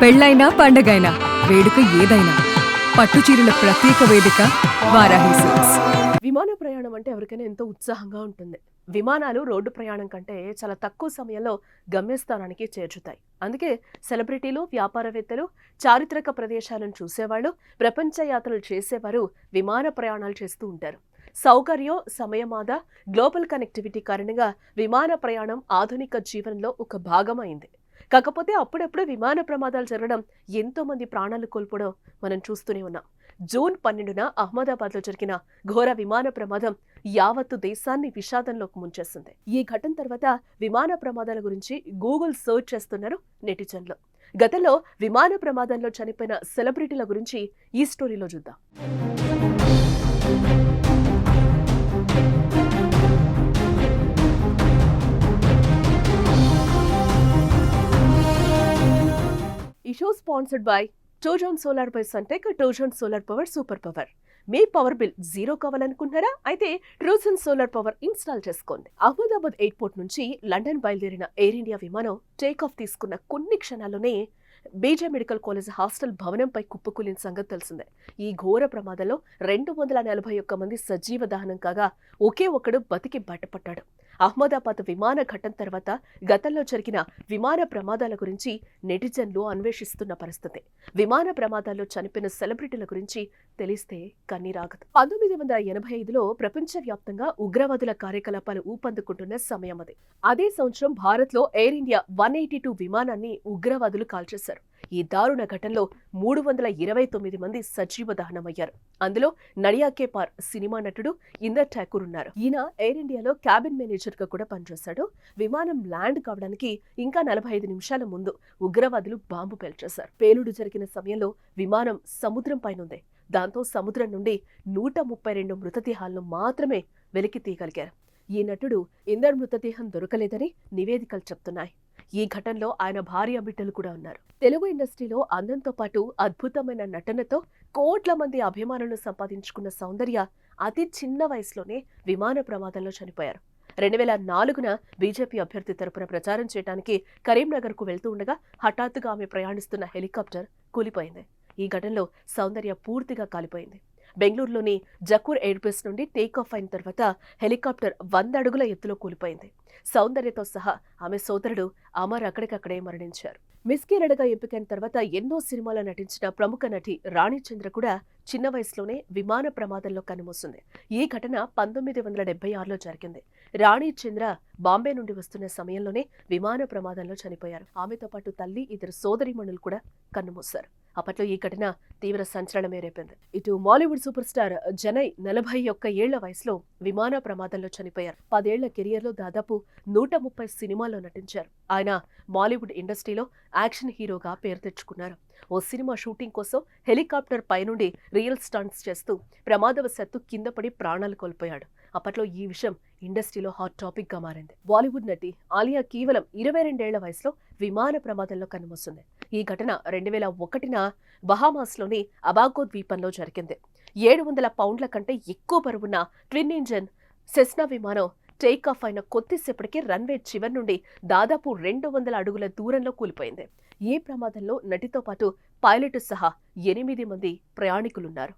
పెళ్ళైనా పండగైనా వేడుక ఏదైనా పట్టుచీరల ప్రత్యేక వేదిక వారాహి సిల్క్స్. విమాన ప్రయాణం అంటే ఎవరికైనా ఎంతో ఉత్సాహంగా ఉంటుంది. విమానాలు రోడ్డు ప్రయాణం కంటే చాలా తక్కువ సమయంలో గమ్యస్థానానికి చేర్చుతాయి. అందుకే సెలబ్రిటీలు, వ్యాపారవేత్తలు, చారిత్రక ప్రదేశాలను చూసేవాళ్ళు, ప్రపంచ యాత్రలు చేసేవారు విమాన ప్రయాణాలు చేస్తూ ఉంటారు. సౌకర్యం, సమయమాద, గ్లోబల్ కనెక్టివిటీ కారణంగా విమాన ప్రయాణం ఆధునిక జీవనంలో ఒక భాగం అయింది. కాకపోతే అప్పుడప్పుడు విమాన ప్రమాదాలు జరగడం, ఎంతో మంది ప్రాణాలు కోల్పోవడం మనం చూస్తూనే ఉన్నాం. జూన్ 12న అహ్మదాబాద్లో జరిగిన ఘోర విమాన ప్రమాదం యావత్తు దేశాన్ని విషాదంలోకి ముంచేసింది. ఈ ఘటన తర్వాత విమాన ప్రమాదాల గురించి గూగుల్ సర్చ్ చేస్తున్నారు నెటిజన్లు. గతంలో విమాన ప్రమాదంలో చనిపోయిన సెలబ్రిటీల గురించి ఈ స్టోరీలో చూద్దాం. ఈ show sponsored by Tozone solar by Suntech. Tozone solar power super power. మీ పవర్ బిల్ జీరో కావాలనుకుంటున్నారా? అయితే ట్రూసన్ సోలార్ పవర్ ఇన్స్టాల్ చేసుకోండి. అహ్మదాబాద్ ఎయిర్పోర్ట్ నుంచి లండన్ బయలుదేరిన ఎయిర్ ఇండియా విమానం టేక్ ఆఫ్ తీసుకున్న కొన్ని క్షణాల్లోనే బీజే మెడికల్ కాలేజ్ హాస్టల్ భవనంపై కుప్పకూలిన సంగతి తెలిసిందే. ఈ ఘోర ప్రమాదంలో 241 మంది సజీవ దహనం కాగా ఒకే ఒక్కడు బతికి బయటపడ్డాడు. అహ్మదాబాద్ విమాన ఘటన తర్వాత గతంలో జరిగిన విమాన ప్రమాదాల గురించి నెటిజన్లు అన్వేషిస్తున్న పరిస్థితి. విమాన ప్రమాదాల్లో చనిపోయిన సెలబ్రిటీల గురించి తెలిస్తే కన్నీరాగదు. 1985లో ప్రపంచవ్యాప్తంగా ఉగ్రవాదుల కార్యకలాపాలు ఊపందుకుంటున్న సమయం అది. అదే సంవత్సరం భారత్లో ఎయిర్ ఇండియా 182 విమానాన్ని ఉగ్రవాదులు కాల్చేశారు. ఈ దారుణ ఘటనలో 329 మంది సజీవ దహనమయ్యారు. అందులో నడియా కే పార్ సినిమా నటుడు ఇందర్ ఠాకూర్ ఉన్నారు. ఈయన ఎయిర్ ఇండియాలో క్యాబిన్ మేనేజర్ గా కూడా పనిచేశాడు. విమానం ల్యాండ్ కావడానికి ఇంకా 45 నిమిషాల ముందు ఉగ్రవాదులు బాంబు పేల్చేశారు. పేలుడు జరిగిన సమయంలో విమానం సముద్రం పైనుంది. దాంతో సముద్రం నుండి 132 మృతదేహాలను మాత్రమే వెలికి తీయగలిగారు. ఈ నటుడు ఇందర్ మృతదేహం దొరకలేదని నివేదికలు చెప్తున్నాయి. ఈ ఘటనలో ఆయన భార్య, బిడ్డలు కూడా ఉన్నారు. తెలుగు ఇండస్ట్రీలో అందంతో పాటు అద్భుతమైన నటనతో కోట్ల మంది అభిమానులను సంపాదించుకున్న సౌందర్య అతి చిన్న వయసులోనే విమాన ప్రమాదంలో చనిపోయారు. 2004న బీజేపీ అభ్యర్థి తరపున ప్రచారం చేయడానికి కరీంనగర్కు వెళ్తూ ఉండగా హఠాత్తుగా ఆమె ప్రయాణిస్తున్న హెలికాప్టర్ కూలిపోయింది. ఈ ఘటనలో సౌందర్య పూర్తిగా కాలిపోయింది. బెంగళూరులోని జకూర్ ఎయిర్బేస్ నుండి టేక్ ఆఫ్ అయిన తర్వాత హెలికాప్టర్ 100 అడుగుల ఎత్తులో కూలిపోయింది. సౌందర్యతో సహా ఆమె సోదరుడు అమర్ అక్కడికక్కడే మరణించారు. మిస్ కిరణ్గా ఎంపికైన తర్వాత ఎన్నో సినిమాల్లో నటించిన ప్రముఖ నటి రాణి చంద్ర కూడా చిన్న వయసులోనే విమాన ప్రమాదంలో కన్నుమూసింది. ఈ ఘటన 1976లో జరిగింది. రాణి చంద్ర బాంబే నుండి వస్తున్న సమయంలోనే విమాన ప్రమాదంలో చనిపోయారు. ఆమెతో పాటు తల్లి, ఇద్దరు సోదరీమణులు కూడా కన్నుమూశారు. అప్పట్లో ఈ ఘటన తీవ్ర సంచలనమే రేపింది. ఇటు మాలీవుడ్ సూపర్ స్టార్ జనై 41 ఏళ్ల వయసులో విమాన ప్రమాదంలో చనిపోయారు. 10 ఏళ్ల కెరియర్లో దాదాపు 130 సినిమాల్లో నటించారు. ఆయన మాలీవుడ్ ఇండస్ట్రీలో యాక్షన్ హీరోగా పేరు తెచ్చుకున్నారు. ఓ సినిమా షూటింగ్ కోసం హెలికాప్టర్ పైనుండి రియల్ స్టంట్స్ చేస్తూ ప్రమాదవశాత్తు కింద పడి ప్రాణాలు కోల్పోయాడు. అప్పట్లో ఈ విషయం ఇండస్ట్రీలో హాట్ టాపిక్ గా మారింది. బాలీవుడ్ నటి ఆలియా కేవలం 22 ఏళ్ల వయసులో విమాన ప్రమాదంలో కన్నుమూసింది. ఈ ఘటన 2001న బహామాస్లోని అబాగో ద్వీపంలో జరిగింది. 700 పౌండ్ల కంటే ఎక్కువ బరువున్న ట్విన్ ఇంజన్ సెస్నా విమానం టేక్ ఆఫ్ అయిన కొద్దిసేపటికి రన్వే చివరి నుండి దాదాపు 200 అడుగుల దూరంలో కూలిపోయింది. ఈ ప్రమాదంలో నటితో పాటు పైలట్ సహా 8 మంది ప్రయాణికులున్నారు.